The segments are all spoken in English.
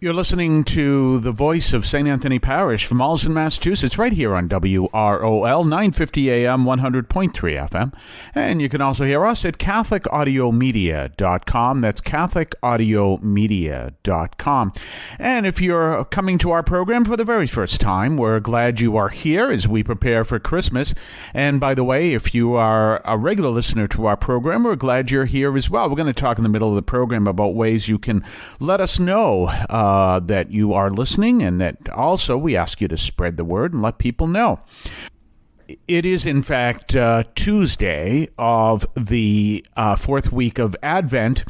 You're listening to the voice of St. Anthony Parish from Allston, Massachusetts, right here on WROL, 950 AM, 100.3 FM. And you can also hear us at CatholicAudiomedia.com. That's CatholicAudiomedia.com. And if you're coming to our program for the very first time, we're glad you are here as we prepare for Christmas. And by the way, if you are a regular listener to our program, we're glad you're here as well. We're going to talk in the middle of the program about ways you can let us know that you are listening, and that also we ask you to spread the word and let people know. It is, in fact, Tuesday of the fourth week of Advent,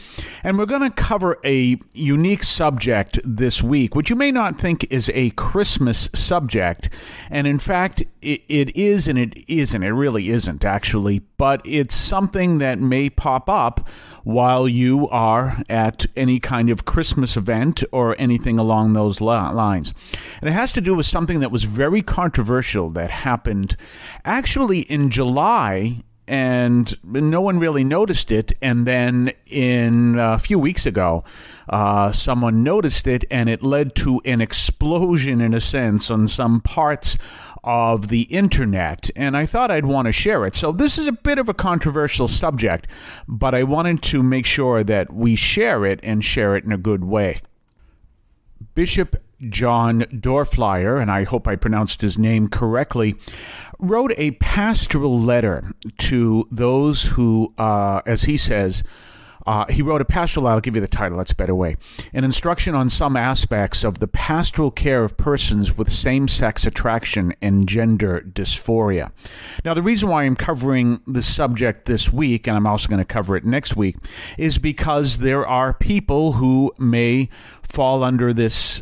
and we're going to cover a unique subject this week, which you may not think is a Christmas subject, and in fact, it is and it isn't. It really isn't, actually, but it's something that may pop up while you are at any kind of Christmas event or anything along those lines. And it has to do with something that was very controversial that happened actually in July, and no one really noticed it. And then in a few weeks ago, someone noticed it, and it led to an explosion, in a sense, on some parts of the internet, and I thought I'd want to share it. So this is a bit of a controversial subject, but I wanted to make sure that we share it and share it in a good way. Bishop John Dorflyer, and I hope I pronounced his name correctly, wrote a pastoral letter to those who, as he says, he wrote a pastoral, I'll give you the title, that's a better way, an instruction on some aspects of the pastoral care of persons with same-sex attraction and gender dysphoria. Now, the reason why I'm covering this subject this week, and I'm also going to cover it next week, is because there are people who may fall under this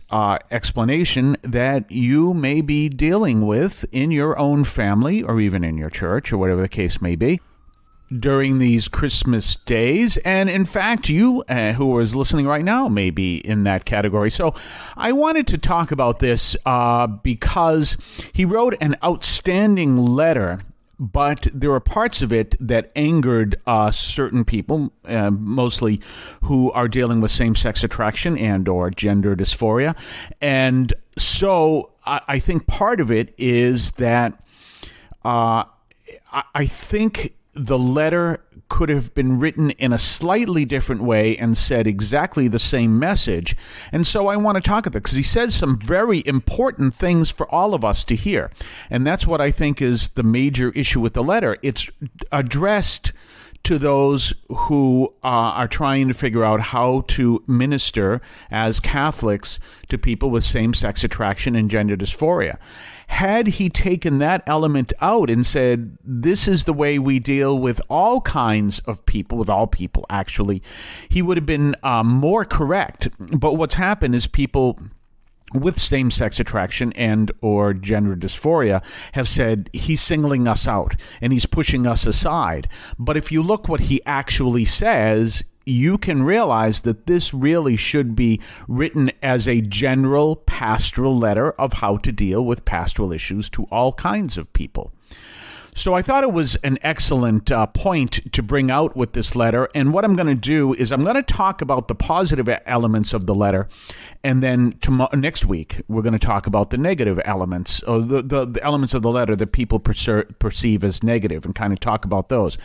explanation that you may be dealing with in your own family or even in your church or whatever the case may be during these Christmas days. And in fact, you who is listening right now may be in that category. So I wanted to talk about this because he wrote an outstanding letter, but there are parts of it that angered certain people, mostly who are dealing with same-sex attraction and or gender dysphoria. And so I think part of it is that I think the letter could have been written in a slightly different way and said exactly the same message. And so I want to talk about it because he says some very important things for all of us to hear. And that's what I think is the major issue with the letter. It's addressed to those who are trying to figure out how to minister as Catholics to people with same-sex attraction and gender dysphoria. Had he taken that element out and said, this is the way we deal with all kinds of people, with all people actually, he would have been more correct. But what's happened is people with same-sex attraction and or gender dysphoria have said he's singling us out and he's pushing us aside. But if you look what he actually says, you can realize that this really should be written as a general pastoral letter of how to deal with pastoral issues to all kinds of people. So I thought it was an excellent point to bring out with this letter. And what I'm going to do is I'm going to talk about the positive elements of the letter. And then next week, we're going to talk about the negative elements, or the elements of the letter that people perceive as negative, and kind of talk about those.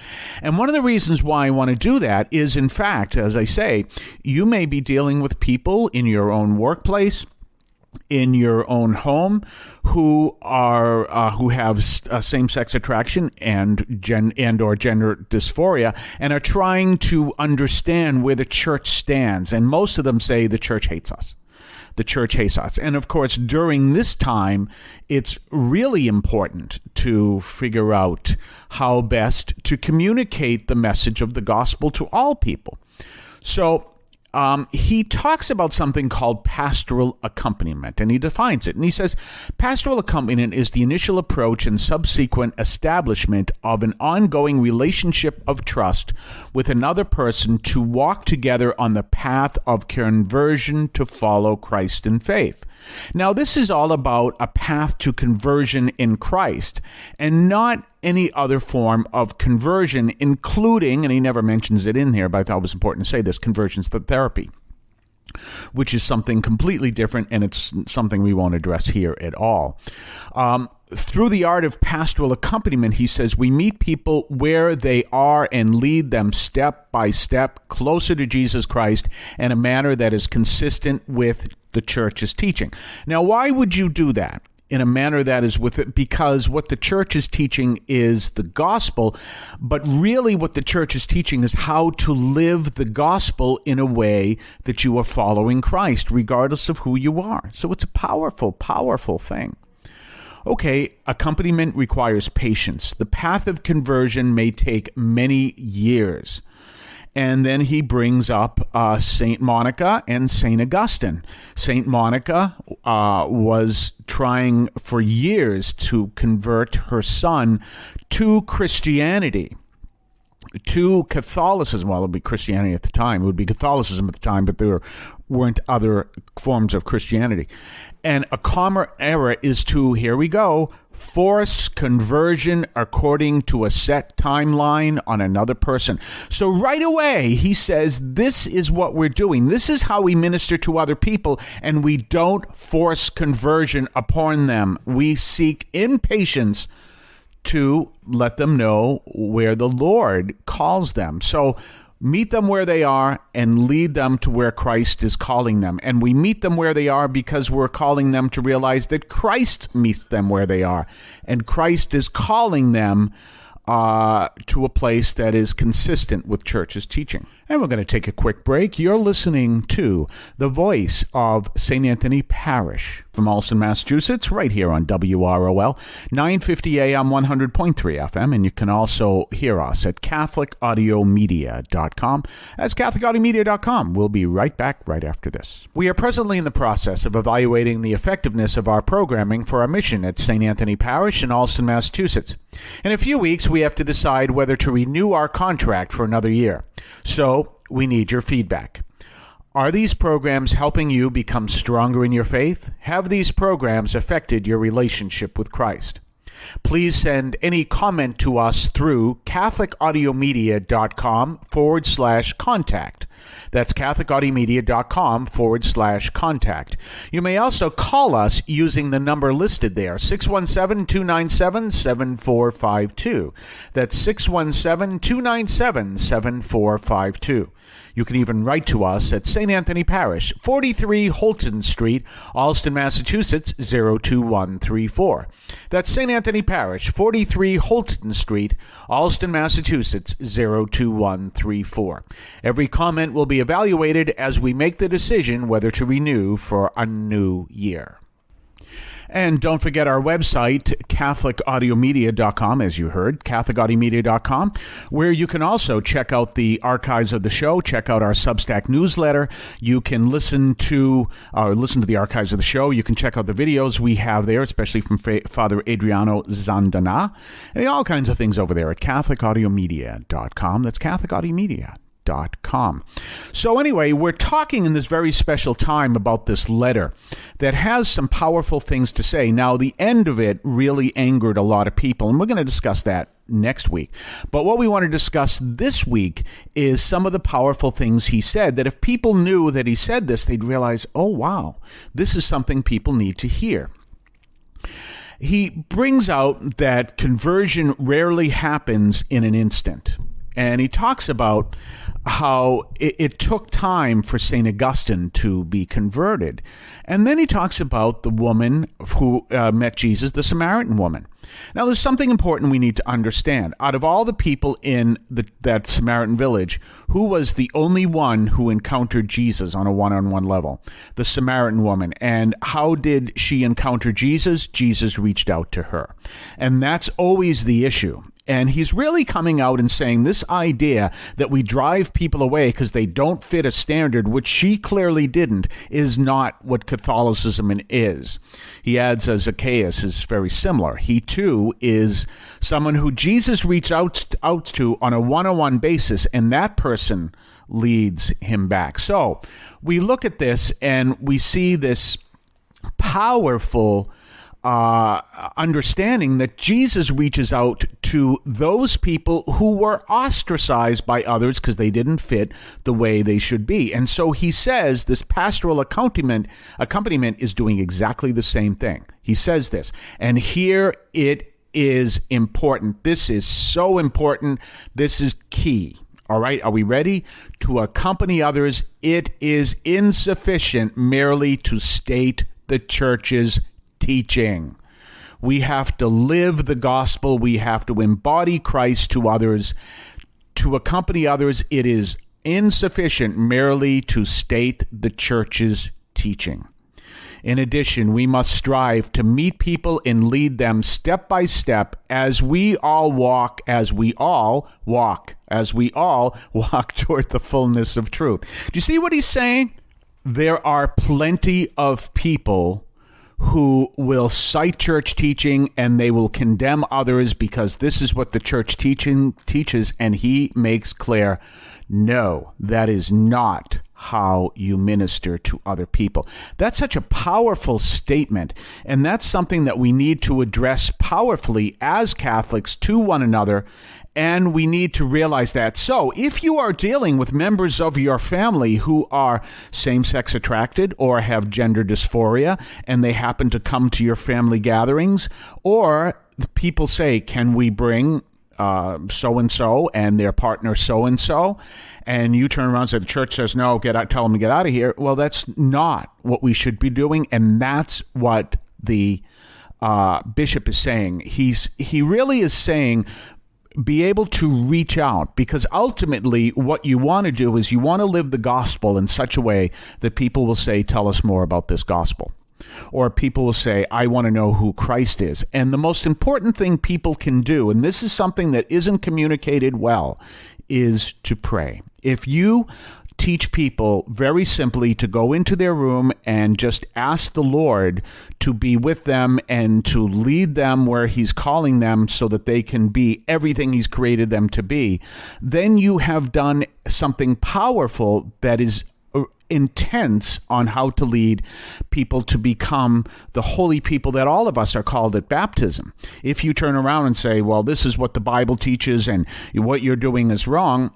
And one of the reasons why I want to do that is, in fact, as I say, you may be dealing with people in your own workplace, in your own home, who have same-sex attraction and or gender dysphoria, and are trying to understand where the church stands. And most of them say the church hates us. The church hates us. And of course, during this time, it's really important to figure out how best to communicate the message of the gospel to all people. So he talks about something called pastoral accompaniment, and he defines it. And he says, pastoral accompaniment is the initial approach and subsequent establishment of an ongoing relationship of trust with another person to walk together on the path of conversion to follow Christ in faith. Now, this is all about a path to conversion in Christ, and not any other form of conversion, including, and he never mentions it in here, but I thought it was important to say this, conversion therapy. which is something completely different, and it's something we won't address here at all. Through the art of pastoral accompaniment, he says, we meet people where they are and lead them step by step closer to Jesus Christ in a manner that is consistent with the church's teaching. Now, why would you do that? In a manner that is with it, because what the church is teaching is the gospel, but really what the church is teaching is how to live the gospel in a way that you are following Christ, regardless of who you are. So it's a powerful, powerful thing. Okay, accompaniment requires patience. The path of conversion may take many years. And then he brings up St. Monica and St. Augustine. St. Monica was trying for years to convert her son to Christianity, to Catholicism. Well, it would be Christianity at the time. It would be Catholicism at the time, but there weren't other forms of Christianity. And a common error is to, here we go, force conversion according to a set timeline on another person. So right away, he says, this is what we're doing. This is how we minister to other people, and we don't force conversion upon them. We seek in patience to let them know where the Lord calls them. So meet them where they are and lead them to where Christ is calling them. And we meet them where they are because we're calling them to realize that Christ meets them where they are. And Christ is calling them to a place that is consistent with church's teaching. And we're going to take a quick break. You're listening to the voice of St. Anthony Parish from Allston, Massachusetts, right here on WROL, 950 AM, 100.3 FM. And you can also hear us at CatholicAudiomedia.com. That's CatholicAudiomedia.com. We'll be right back right after this. We are presently in the process of evaluating the effectiveness of our programming for our mission at St. Anthony Parish in Allston, Massachusetts. In a few weeks, we have to decide whether to renew our contract for another year. So we need your feedback. Are these programs helping you become stronger in your faith? Have these programs affected your relationship with Christ? Please send any comment to us through CatholicAudiomedia.com/contact. That's CatholicAudiomedia.com/contact. You may also call us using the number listed there, 617-297-7452. That's 617-297-7452. You can even write to us at St. Anthony Parish, 43 Holton Street, Allston, Massachusetts, 02134. That's St. Anthony Parish, 43 Holton Street, Allston, Massachusetts, 02134. Every comment will be evaluated as we make the decision whether to renew for a new year. And don't forget our website, CatholicAudiomedia.com, as you heard, CatholicAudiomedia.com, where you can also check out the archives of the show, check out our Substack newsletter. You can listen to the archives of the show. You can check out the videos we have there, especially from Father Adriano Zandana, and all kinds of things over there at CatholicAudiomedia.com. That's CatholicAudiomedia.com. So anyway, we're talking in this very special time about this letter that has some powerful things to say. Now, the end of it really angered a lot of people, and we're going to discuss that next week. But what we want to discuss this week is some of the powerful things he said, that if people knew that he said this, they'd realize, oh, wow, this is something people need to hear. He brings out that conversion rarely happens in an instant. And he talks about how it took time for St. Augustine to be converted. And then he talks about the woman who met Jesus, the Samaritan woman. Now, there's something important we need to understand. Out of all the people in that Samaritan village, who was the only one who encountered Jesus on a one-on-one level? The Samaritan woman. And how did she encounter Jesus? Jesus reached out to her. And that's always the issue. And he's really coming out and saying this idea that we drive people away because they don't fit a standard, which she clearly didn't, is not what Catholicism is. He adds, as Zacchaeus is very similar. He too is someone who Jesus reached out to on a one-on-one basis, and that person leads him back. So we look at this and we see this powerful understanding that Jesus reaches out to those people who were ostracized by others because they didn't fit the way they should be. And so he says this pastoral accompaniment is doing exactly the same thing. He says this, and here it is important. This is so important. This is key. All right, are we ready? To accompany others, it is insufficient merely to state the church's teaching. We have to live the gospel. We have to embody Christ to others. To accompany others, it is insufficient merely to state the church's teaching. In addition, we must strive to meet people and lead them step by step as we all walk toward the fullness of truth. Do you see what he's saying? There are plenty of people who will cite church teaching and they will condemn others because this is what the church teaches, and he makes clear, no, that is not how you minister to other people. That's such a powerful statement, and that's something that we need to address powerfully as Catholics to one another, and we need to realize that. So if you are dealing with members of your family who are same-sex attracted or have gender dysphoria, and they happen to come to your family gatherings, or people say, can we bring so-and-so and their partner so-and-so, and you turn around and say, the church says, no, tell them to get out of here. Well, that's not what we should be doing, and that's what the bishop is saying. He really is saying, be able to reach out, because ultimately what you want to do is you want to live the gospel in such a way that people will say, tell us more about this gospel. Or people will say, I want to know who Christ is. And the most important thing people can do, and this is something that isn't communicated well, is to pray. If you teach people very simply to go into their room and just ask the Lord to be with them and to lead them where he's calling them so that they can be everything he's created them to be, then you have done something powerful that is intense on how to lead people to become the holy people that all of us are called at baptism. If you turn around and say, well, this is what the Bible teaches and what you're doing is wrong,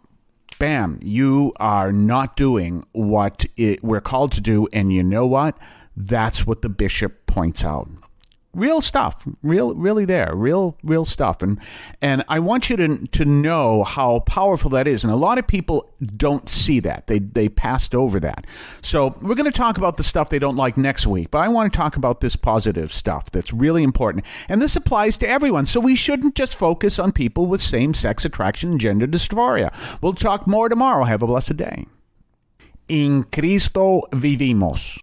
bam, you are not doing what we're called to do. And you know what? That's what the bishop points out. Real stuff, really there, real stuff. And I want you to know how powerful that is. And a lot of people don't see that. They passed over that. So we're going to talk about the stuff they don't like next week, but I want to talk about this positive stuff that's really important. And this applies to everyone. So we shouldn't just focus on people with same-sex attraction and gender dysphoria. We'll talk more tomorrow. Have a blessed day. In Cristo vivimos.